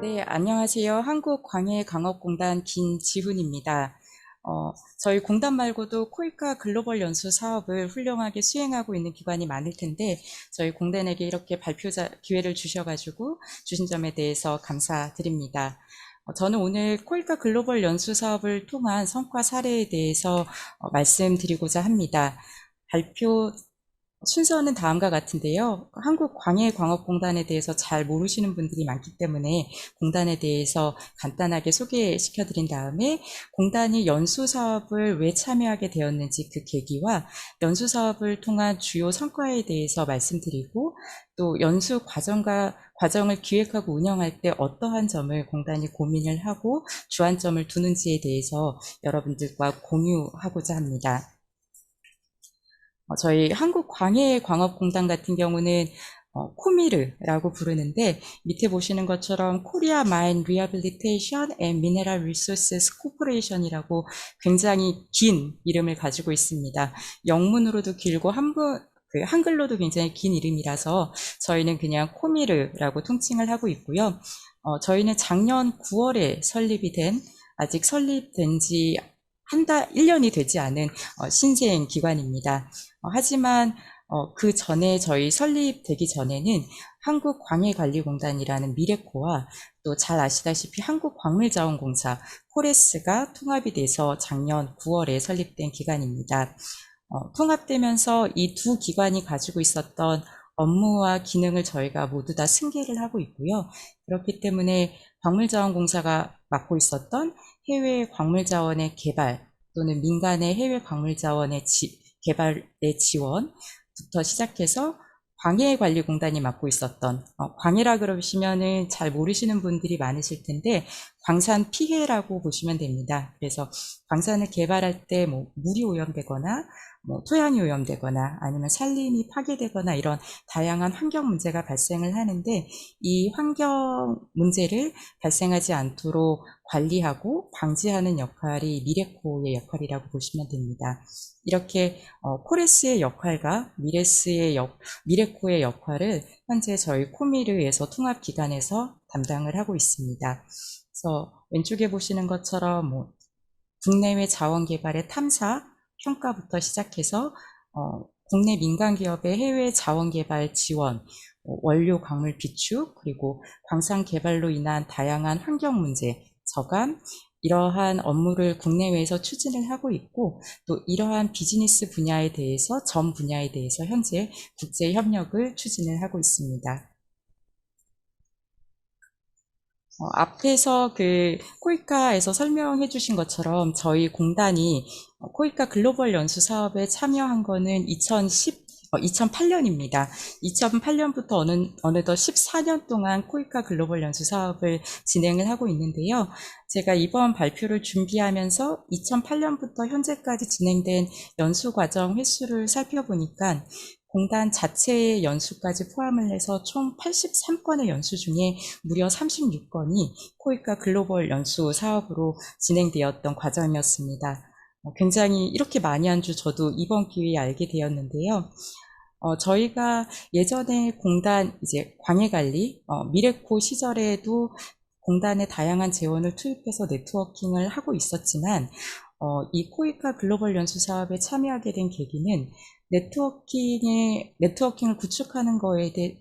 네, 안녕하세요. 한국광해강업공단 김지훈입니다. 저희 공단 말고도 코이카 글로벌 연수 사업을 훌륭하게 수행하고 있는 기관이 많을 텐데, 저희 공단에게 이렇게 기회를 주신 점에 대해서 감사드립니다. 저는 오늘 코이카 글로벌 연수 사업을 통한 성과 사례에 대해서 말씀드리고자 합니다. 발표 순서는 다음과 같은데요. 한국광해광업공단에 대해서 잘 모르시는 분들이 많기 때문에 공단에 대해서 간단하게 소개시켜드린 다음에 공단이 연수사업을 왜 참여하게 되었는지 그 계기와 연수사업을 통한 주요 성과에 대해서 말씀드리고, 또 연수 과정을 기획하고 운영할 때 어떠한 점을 공단이 고민을 하고 주안점을 두는지에 대해서 여러분들과 공유하고자 합니다. 저희 한국광해광업공단 같은 경우는 코미르라고 부르는데, 밑에 보시는 것처럼 코리아 마인 리해빌리테이션 앤 미네랄 리소스스 코퍼레이션이라고 굉장히 긴 이름을 가지고 있습니다. 영문으로도 길고 한글로도 굉장히 긴 이름이라서 저희는 그냥 코미르라고 통칭을 하고 있고요. 저희는 작년 9월에 아직 설립된 지 1년이 되지 않은 신생 기관입니다. 하지만 그 전에 저희 설립되기 전에는 한국광해관리공단이라는 미래코와 또 잘 아시다시피 한국광물자원공사 포레스가 통합이 돼서 작년 9월에 설립된 기관입니다. 통합되면서 이 두 기관이 가지고 있었던 업무와 기능을 저희가 모두 다 승계를 하고 있고요. 그렇기 때문에 광물자원공사가 맡고 있었던 해외 광물자원의 개발 또는 민간의 해외 광물자원의 개발의 지원부터 시작해서 광해관리공단이 맡고 있었던, 광해라 그러시면은 잘 모르시는 분들이 많으실 텐데 광산 피해라고 보시면 됩니다. 그래서 광산을 개발할 때 물이 오염되거나 토양이 오염되거나 아니면 산림이 파괴되거나 이런 다양한 환경 문제가 발생을 하는데, 이 환경 문제를 발생하지 않도록 관리하고 방지하는 역할이 미래코의 역할이라고 보시면 됩니다. 이렇게 포레스의 역할과 미래코의 역할을 현재 저희 코미르에서 통합기관에서 담당을 하고 있습니다. 그래서 왼쪽에 보시는 것처럼 국내외 자원개발의 탐사, 평가부터 시작해서 국내 민간기업의 해외 자원개발 지원, 원료 광물 비축, 그리고 광산 개발로 인한 다양한 환경 문제, 저감, 이러한 업무를 국내외에서 추진을 하고 있고, 또 이러한 비즈니스 분야에 대해서, 전 분야에 대해서 현재 국제 협력을 추진을 하고 있습니다. 앞에서 코이카에서 설명해 주신 것처럼 저희 공단이 코이카 글로벌 연수 사업에 참여한 거는 2008년입니다. 2008년부터 어느덧 14년 동안 코이카 글로벌 연수 사업을 진행을 하고 있는데요. 제가 이번 발표를 준비하면서 2008년부터 현재까지 진행된 연수 과정 횟수를 살펴보니까 공단 자체의 연수까지 포함을 해서 총 83건의 연수 중에 무려 36건이 코이카 글로벌 연수 사업으로 진행되었던 과정이었습니다. 굉장히 이렇게 많이 한 줄 저도 이번 기회에 알게 되었는데요. 저희가 예전에 공단 광해관리, 미래코 시절에도 공단의 다양한 재원을 투입해서 네트워킹을 하고 있었지만, 이 코이카 글로벌 연수 사업에 참여하게 된 계기는 네트워킹을 구축하는 것에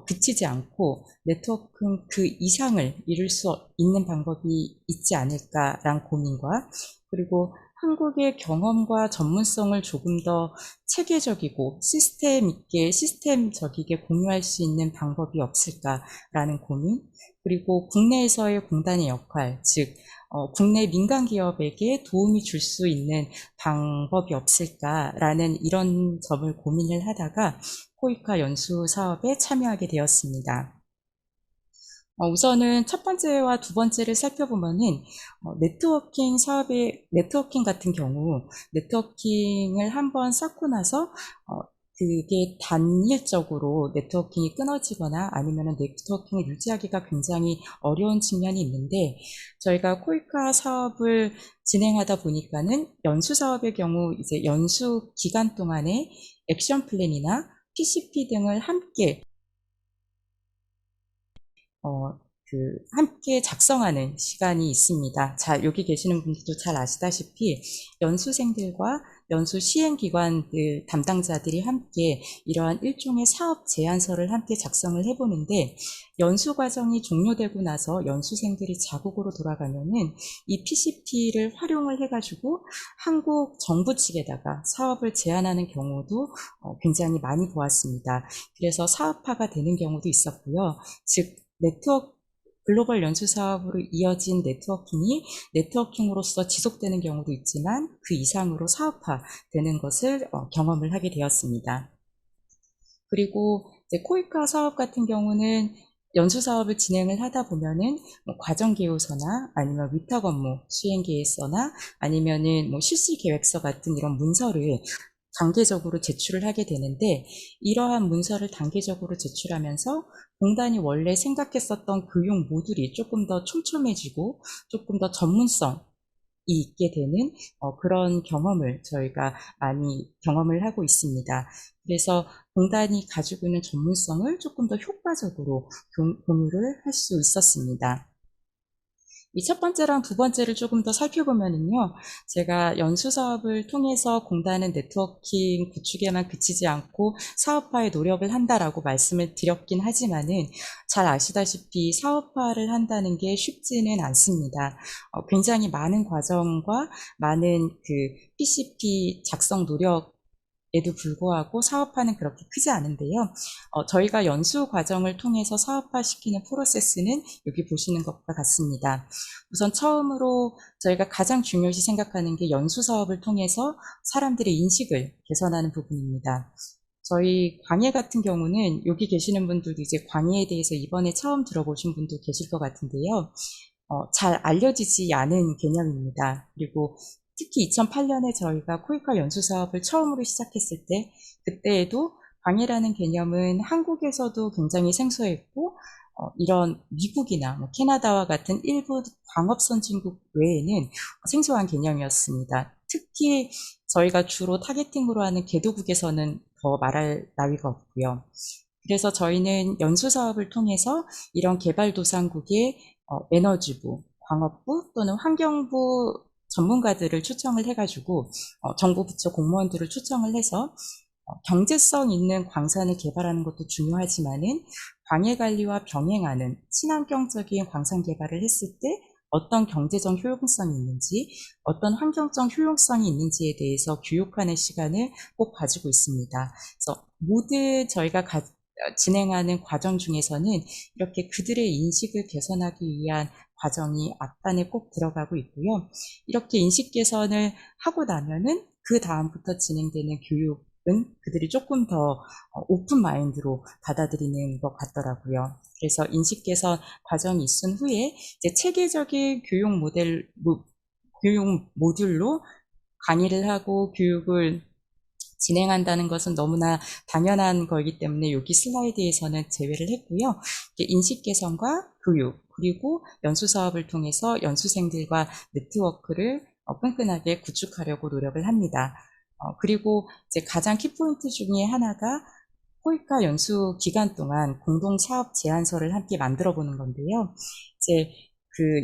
그치지 않고 네트워킹 그 이상을 이룰 수 있는 방법이 있지 않을까라는 고민과, 그리고 한국의 경험과 전문성을 조금 더 체계적이고 시스템적이게 공유할 수 있는 방법이 없을까라는 고민, 그리고 국내에서의 공단의 역할, 즉 국내 민간 기업에게 도움이 줄 수 있는 방법이 없을까라는 이런 점을 고민을 하다가 코이카 연수 사업에 참여하게 되었습니다. 우선은 첫 번째와 두 번째를 살펴보면은 네트워킹 같은 경우 네트워킹을 한번 쌓고 나서 그게 단일적으로 네트워킹이 끊어지거나 아니면은 네트워킹을 유지하기가 굉장히 어려운 측면이 있는데, 저희가 코이카 사업을 진행하다 보니까는 연수 사업의 경우 연수 기간 동안에 액션 플랜이나 PCP 등을 함께 함께 작성하는 시간이 있습니다. 자, 여기 계시는 분들도 잘 아시다시피 연수생들과 연수 시행기관들 담당자들이 함께 이러한 일종의 사업 제안서를 함께 작성을 해보는데, 연수 과정이 종료되고 나서 연수생들이 자국으로 돌아가면은 이 PCP를 활용을 해가지고 한국 정부 측에다가 사업을 제안하는 경우도 굉장히 많이 보았습니다. 그래서 사업화가 되는 경우도 있었고요. 즉, 글로벌 연수 사업으로 이어진 네트워킹으로서 지속되는 경우도 있지만 그 이상으로 사업화되는 것을 경험을 하게 되었습니다. 그리고 이제 코이카 사업 같은 경우는 연수 사업을 진행을 하다 보면은 과정 계획서나 아니면 위탁 업무 수행 계획서나 아니면은 실시 계획서 같은 이런 문서를 단계적으로 제출을 하게 되는데, 이러한 문서를 단계적으로 제출하면서 공단이 원래 생각했었던 교육 모듈이 조금 더 촘촘해지고 조금 더 전문성이 있게 되는 그런 경험을 저희가 많이 경험을 하고 있습니다. 그래서 공단이 가지고 있는 전문성을 조금 더 효과적으로 공유를 할 수 있었습니다. 이 첫 번째랑 두 번째를 조금 더 살펴보면은요, 제가 연수 사업을 통해서 공단은 네트워킹 구축에만 그치지 않고 사업화에 노력을 한다라고 말씀을 드렸긴 하지만은, 잘 아시다시피 사업화를 한다는 게 쉽지는 않습니다. 굉장히 많은 과정과 많은 PCP 작성 노력 에도 불구하고 사업화는 그렇게 크지 않은데요. 저희가 연수 과정을 통해서 사업화시키는 프로세스는 여기 보시는 것과 같습니다. 우선 처음으로 저희가 가장 중요시 생각하는 게 연수 사업을 통해서 사람들의 인식을 개선하는 부분입니다. 저희 광해 같은 경우는 여기 계시는 분들도 이제 광해에 대해서 이번에 처음 들어보신 분도 계실 것 같은데요. 잘 알려지지 않은 개념입니다. 그리고 특히 2008년에 저희가 코이카 연수 사업을 처음으로 시작했을 때, 그때에도 광해라는 개념은 한국에서도 굉장히 생소했고, 이런 미국이나 캐나다와 같은 일부 광업 선진국 외에는 생소한 개념이었습니다. 특히 저희가 주로 타겟팅으로 하는 개도국에서는 더 말할 나위가 없고요. 그래서 저희는 연수 사업을 통해서 이런 개발도상국의 에너지부, 광업부 또는 환경부 전문가들을 초청을 해가지고 정부 부처 공무원들을 초청을 해서 경제성 있는 광산을 개발하는 것도 중요하지만은 광해 관리와 병행하는 친환경적인 광산 개발을 했을 때 어떤 경제적 효용성이 있는지, 어떤 환경적 효용성이 있는지에 대해서 교육하는 시간을 꼭 가지고 있습니다. 그래서 모든 저희가 진행하는 과정 중에서는 이렇게 그들의 인식을 개선하기 위한 과정이 앞단에 꼭 들어가고 있고요. 이렇게 인식 개선을 하고 나면은 그 다음부터 진행되는 교육은 그들이 조금 더 오픈 마인드로 받아들이는 것 같더라고요. 그래서 인식 개선 과정이 있은 후에 이제 체계적인 교육 모듈로 강의를 하고 교육을 진행한다는 것은 너무나 당연한 거이기 때문에 여기 슬라이드에서는 제외를 했고요. 인식 개선과 교육, 그리고 연수 사업을 통해서 연수생들과 네트워크를 끈끈하게 구축하려고 노력을 합니다. 그리고 이제 가장 키포인트 중에 하나가 코이카 연수 기간 동안 공동 사업 제안서를 함께 만들어 보는 건데요. 이제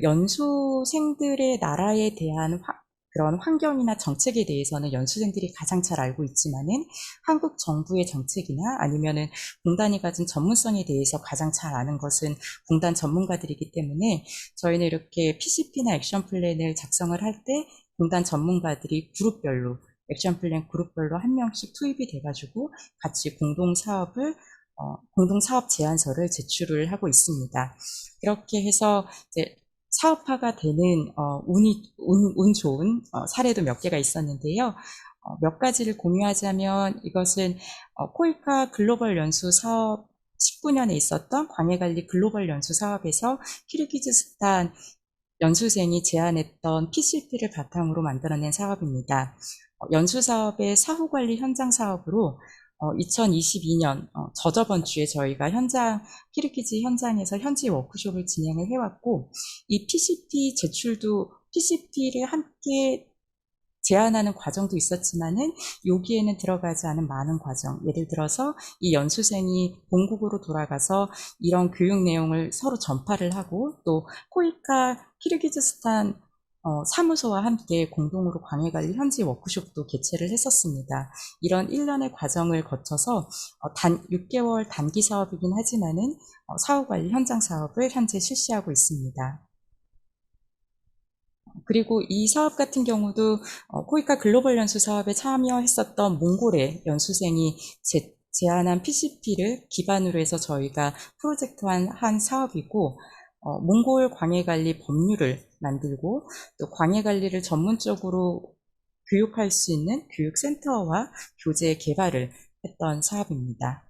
연수생들의 나라에 대한 그런 환경이나 정책에 대해서는 연수생들이 가장 잘 알고 있지만은 한국 정부의 정책이나 아니면은 공단이 가진 전문성에 대해서 가장 잘 아는 것은 공단 전문가들이기 때문에, 저희는 이렇게 PCP나 액션 플랜을 작성을 할 때 공단 전문가들이 그룹별로, 액션 플랜 그룹별로 한 명씩 투입이 돼가지고 같이 공동 사업 제안서를 제출을 하고 있습니다. 이렇게 해서 이제 사업화가 되는 운 좋은 사례도 몇 개가 있었는데요. 몇 가지를 공유하자면, 이것은 코이카 글로벌 연수 사업 19년에 있었던 광해관리 글로벌 연수 사업에서 키르기즈스탄 연수생이 제안했던 PCP를 바탕으로 만들어낸 사업입니다. 연수 사업의 사후관리 현장 사업으로 2022년 저저번 주에 저희가 키르기즈 현장에서 현지 워크숍을 진행을 해왔고, 이 PCP 제출도 PCP를 함께 제안하는 과정도 있었지만은 여기에는 들어가지 않은 많은 과정, 예를 들어서 이 연수생이 본국으로 돌아가서 이런 교육 내용을 서로 전파를 하고 또 코이카 키르기즈스탄 사무소와 함께 공동으로 광해관리 현지 워크숍도 개최를 했었습니다. 이런 1년의 과정을 거쳐서 6개월 단기 사업이긴 하지만은 사후관리 현장 사업을 현재 실시하고 있습니다. 그리고 이 사업 같은 경우도 코이카 글로벌 연수 사업에 참여했었던 몽골의 연수생이 제안한 PCP를 기반으로 해서 저희가 프로젝트한 사업이고, 몽골 광해관리 법률을 만들고 또 광해관리를 전문적으로 교육할 수 있는 교육센터와 교재 개발을 했던 사업입니다.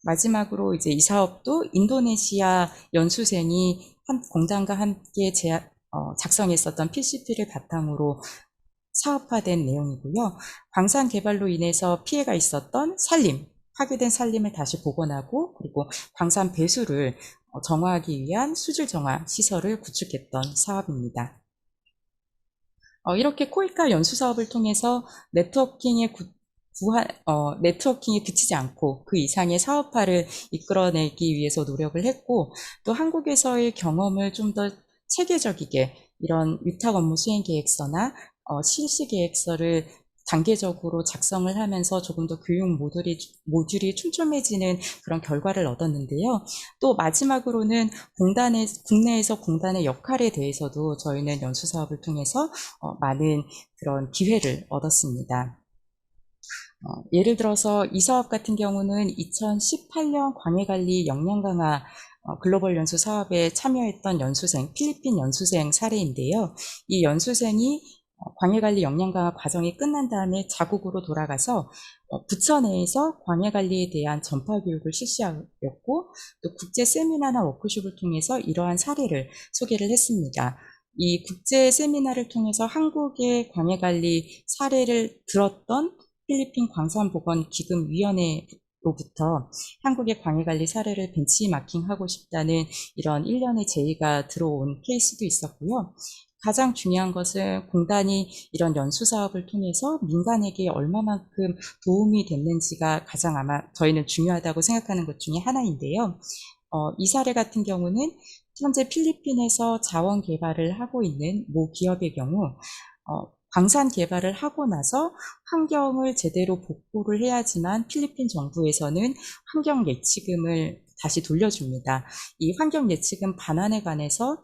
마지막으로 이제 이 사업도 인도네시아 연수생이 공장과 함께 작성했었던 PCP를 바탕으로 사업화된 내용이고요. 광산 개발로 인해서 피해가 있었던 파괴된 산림을 다시 복원하고 그리고 광산 배수를 정화하기 위한 수질 정화 시설을 구축했던 사업입니다. 이렇게 코이카 연수 사업을 통해서 네트워킹이 그치지 않고 그 이상의 사업화를 이끌어내기 위해서 노력을 했고, 또 한국에서의 경험을 좀 더 체계적이게 이런 위탁 업무 수행 계획서나 실시 계획서를 단계적으로 작성을 하면서 조금 더 교육 모듈이 촘촘해지는 그런 결과를 얻었는데요. 또 마지막으로는 국내에서 공단의 역할에 대해서도 저희는 연수 사업을 통해서 많은 그런 기회를 얻었습니다. 예를 들어서 이 사업 같은 경우는 2018년 광해관리 역량 강화 글로벌 연수 사업에 참여했던 필리핀 연수생 사례인데요. 이 연수생이 광해관리 역량 강화 과정이 끝난 다음에 자국으로 돌아가서 부처 내에서 광해관리에 대한 전파 교육을 실시하였고, 또 국제 세미나나 워크숍을 통해서 이러한 사례를 소개를 했습니다. 이 국제 세미나를 통해서 한국의 광해관리 사례를 들었던 필리핀 광산보건기금위원회로부터 한국의 광해관리 사례를 벤치마킹하고 싶다는 이런 일련의 제의가 들어온 케이스도 있었고요. 가장 중요한 것은 공단이 이런 연수 사업을 통해서 민간에게 얼마만큼 도움이 됐는지가 가장 아마 저희는 중요하다고 생각하는 것 중에 하나인데요. 이 사례 같은 경우는 현재 필리핀에서 자원 개발을 하고 있는 모 기업의 경우 광산 개발을 하고 나서 환경을 제대로 복구를 해야지만 필리핀 정부에서는 환경 예치금을 다시 돌려줍니다. 이 환경 예치금 반환에 관해서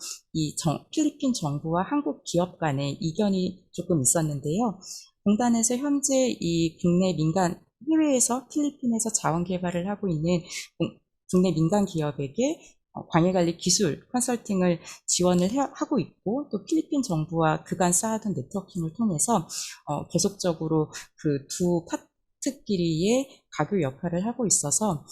필리핀 정부와 한국 기업 간의 이견이 조금 있었는데요. 공단에서 현재 이 해외에서 필리핀에서 자원 개발을 하고 있는 국내 민간 기업에게 광해관리 기술 컨설팅을 지원을 하고 있고, 또 필리핀 정부와 그간 쌓아둔 네트워킹을 통해서 계속적으로 그 두 파트끼리의 가교 역할을 하고 있어서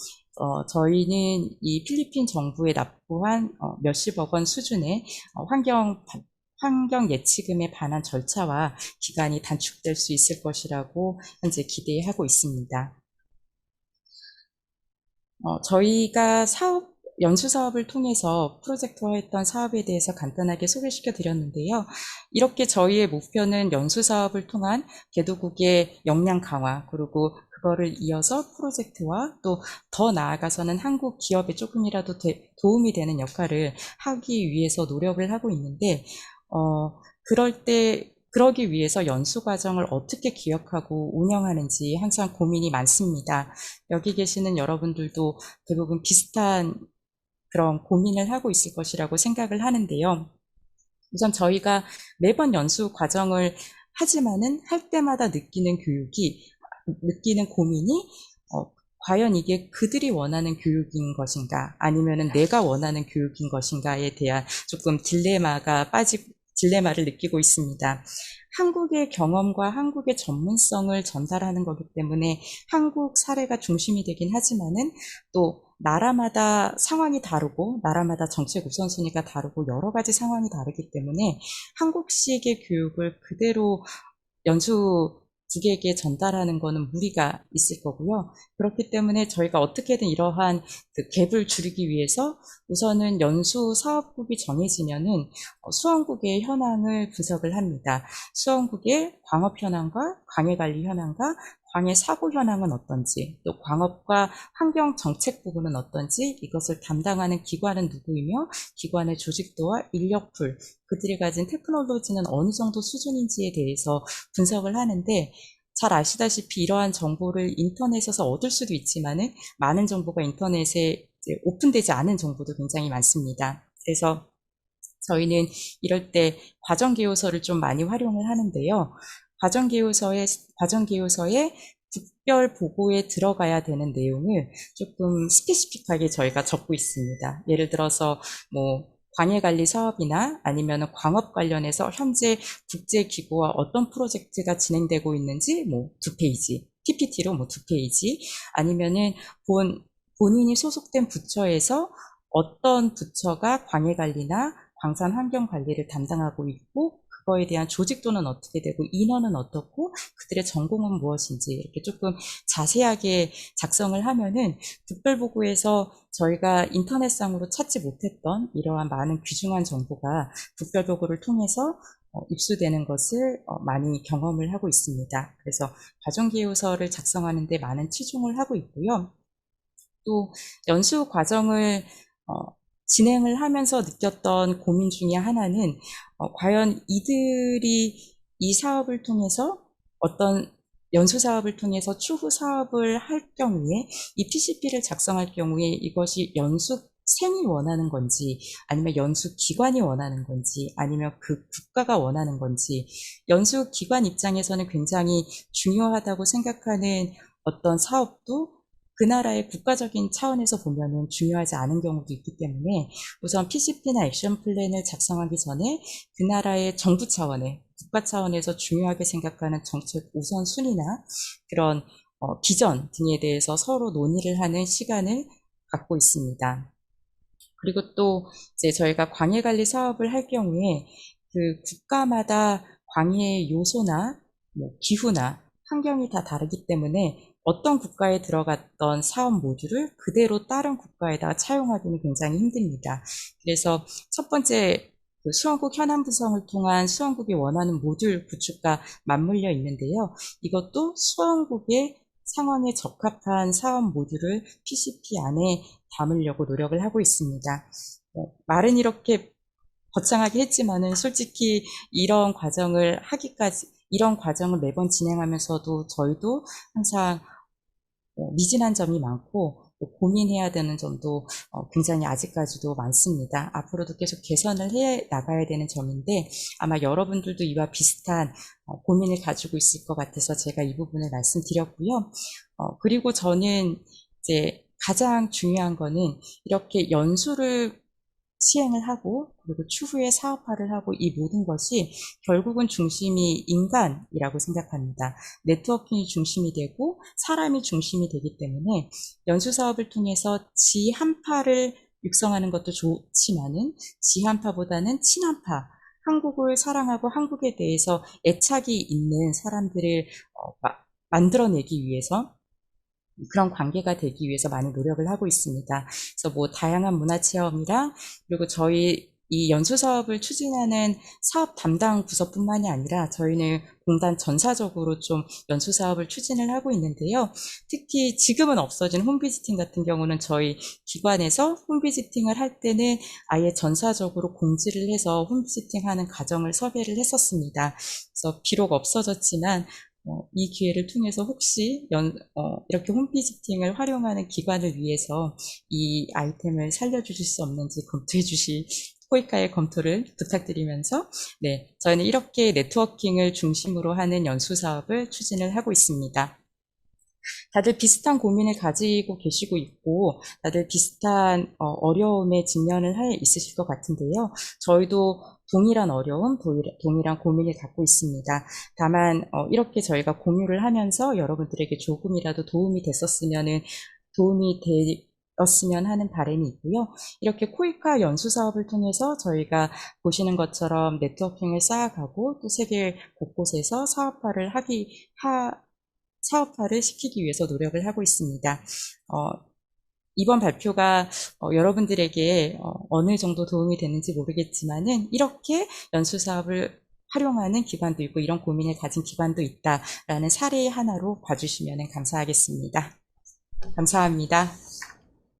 저희는 이 필리핀 정부에 납부한 몇십억 원 수준의 환경 예치금에 반한 절차와 기간이 단축될 수 있을 것이라고 현재 기대하고 있습니다. 저희가 연수 사업을 통해서 프로젝트화했던 사업에 대해서 간단하게 소개시켜 드렸는데요. 이렇게 저희의 목표는 연수 사업을 통한 개도국의 역량 강화, 그리고 그거를 이어서 프로젝트와 또 더 나아가서는 한국 기업에 조금이라도 도움이 되는 역할을 하기 위해서 노력을 하고 있는데, 그러기 위해서 연수 과정을 어떻게 기억하고 운영하는지 항상 고민이 많습니다. 여기 계시는 여러분들도 대부분 비슷한 그런 고민을 하고 있을 것이라고 생각을 하는데요. 우선 저희가 매번 연수 과정을 하지만은 할 때마다 느끼는 고민이 과연 이게 그들이 원하는 교육인 것인가, 아니면은 내가 원하는 교육인 것인가에 대한 조금 딜레마를 느끼고 있습니다. 한국의 경험과 한국의 전문성을 전달하는 거기 때문에 한국 사례가 중심이 되긴 하지만은 또 나라마다 상황이 다르고 나라마다 정책 우선순위가 다르고 여러 가지 상황이 다르기 때문에 한국식의 교육을 그대로 국에게 전달하는 거는 무리가 있을 거고요. 그렇기 때문에 저희가 어떻게든 이러한 그 갭을 줄이기 위해서 우선은 연수 사업국이 정해지면은 수원국의 현황을 분석을 합니다. 수원국의 광업 현황과 광해관리 현황과 광해 사고 현황은 어떤지, 또 광업과 환경 정책 부분은 어떤지, 이것을 담당하는 기관은 누구이며 기관의 조직도와 인력풀, 그들이 가진 테크놀로지는 어느 정도 수준인지에 대해서 분석을 하는데, 잘 아시다시피 이러한 정보를 인터넷에서 얻을 수도 있지만은 많은 정보가 인터넷에 오픈되지 않은 정보도 굉장히 많습니다. 그래서 저희는 이럴 때 과정계요서를 좀 많이 활용을 하는데요. 과정계요서에 국별 보고에 들어가야 되는 내용을 조금 스페시픽하게 저희가 적고 있습니다. 예를 들어서 뭐 광해관리 사업이나 아니면 광업 관련해서 현재 국제기구와 어떤 프로젝트가 진행되고 있는지 뭐 2페이지, PPT로 뭐 2페이지, 아니면은 본인이 소속된 부처에서 어떤 부처가 광해관리나 광산 환경 관리를 담당하고 있고 그거에 대한 조직도는 어떻게 되고 인원은 어떻고 그들의 전공은 무엇인지 이렇게 조금 자세하게 작성을 하면은 국별보고에서 저희가 인터넷상으로 찾지 못했던 이러한 많은 귀중한 정보가 국별보고를 통해서 입수되는 것을 많이 경험을 하고 있습니다. 그래서 과정계요서를 작성하는 데 많은 치중을 하고 있고요. 또 연수 과정을 진행을 하면서 느꼈던 고민 중에 하나는 과연 이들이 이 사업을 통해서 어떤 연수 사업을 통해서 추후 사업을 할 경우에 이 PCP를 작성할 경우에 이것이 연수생이 원하는 건지 아니면 연수기관이 원하는 건지 아니면 그 국가가 원하는 건지 연수기관 입장에서는 굉장히 중요하다고 생각하는 어떤 사업도 그 나라의 국가적인 차원에서 보면은 중요하지 않은 경우도 있기 때문에 우선 PCP나 액션 플랜을 작성하기 전에 그 나라의 정부 차원의 국가 차원에서 중요하게 생각하는 정책 우선순위나 그런 비전 등에 대해서 서로 논의를 하는 시간을 갖고 있습니다. 그리고 또 이제 저희가 광해관리 사업을 할 경우에 그 국가마다 광해의 요소나 뭐 기후나 환경이 다 다르기 때문에 어떤 국가에 들어갔던 사업 모듈을 그대로 다른 국가에다가 차용하기는 굉장히 힘듭니다. 그래서 첫 번째 그 수원국 현안 분석을 통한 수원국이 원하는 모듈 구축과 맞물려 있는데요. 이것도 수원국의 상황에 적합한 사업 모듈을 PCP 안에 담으려고 노력을 하고 있습니다. 말은 이렇게 거창하게 했지만은 솔직히 이런 과정을 매번 진행하면서도 저희도 항상 미진한 점이 많고 고민해야 되는 점도 굉장히 아직까지도 많습니다. 앞으로도 계속 개선을 해 나가야 되는 점인데 아마 여러분들도 이와 비슷한 고민을 가지고 있을 것 같아서 제가 이 부분을 말씀드렸고요. 그리고 저는 이제 가장 중요한 거는 이렇게 연수를 시행을 하고 그리고 추후에 사업화를 하고 이 모든 것이 결국은 중심이 인간이라고 생각합니다. 네트워킹이 중심이 되고 사람이 중심이 되기 때문에 연수사업을 통해서 지한파를 육성하는 것도 좋지만은 지한파보다는 친한파, 한국을 사랑하고 한국에 대해서 애착이 있는 사람들을 만들어내기 위해서 그런 관계가 되기 위해서 많이 노력을 하고 있습니다. 그래서 뭐 다양한 문화 체험이랑 그리고 저희 이 연수 사업을 추진하는 사업 담당 부서뿐만이 아니라 저희는 공단 전사적으로 좀 연수 사업을 추진을 하고 있는데요. 특히 지금은 없어진 홈비지팅 같은 경우는 저희 기관에서 홈비지팅을 할 때는 아예 전사적으로 공지를 해서 홈비지팅하는 과정을 섭외를 했었습니다. 그래서 비록 없어졌지만 이 기회를 통해서 혹시 이렇게 홈비지팅을 활용하는 기관을 위해서 이 아이템을 살려주실 수 없는지 검토해 주실 포이카의 검토를 부탁드리면서 네, 저희는 이렇게 네트워킹을 중심으로 하는 연수 사업을 추진을 하고 있습니다. 다들 비슷한 고민을 가지고 계시고 있고 다들 비슷한 어려움에 직면을 있으실 것 같은데요. 저희도 동일한 어려움, 동일한 고민을 갖고 있습니다. 다만 이렇게 저희가 공유를 하면서 여러분들에게 조금이라도 도움이 됐었으면은 였으면 하는 바람이 있고요. 이렇게 코이카 연수 사업을 통해서 저희가 보시는 것처럼 네트워킹을 쌓아가고 또 세계 곳곳에서 사업화를 시키기 위해서 노력을 하고 있습니다. 이번 발표가 여러분들에게 어느 정도 도움이 되는지 모르겠지만은 이렇게 연수 사업을 활용하는 기관도 있고 이런 고민을 가진 기관도 있다라는 사례의 하나로 봐주시면 감사하겠습니다. 감사합니다.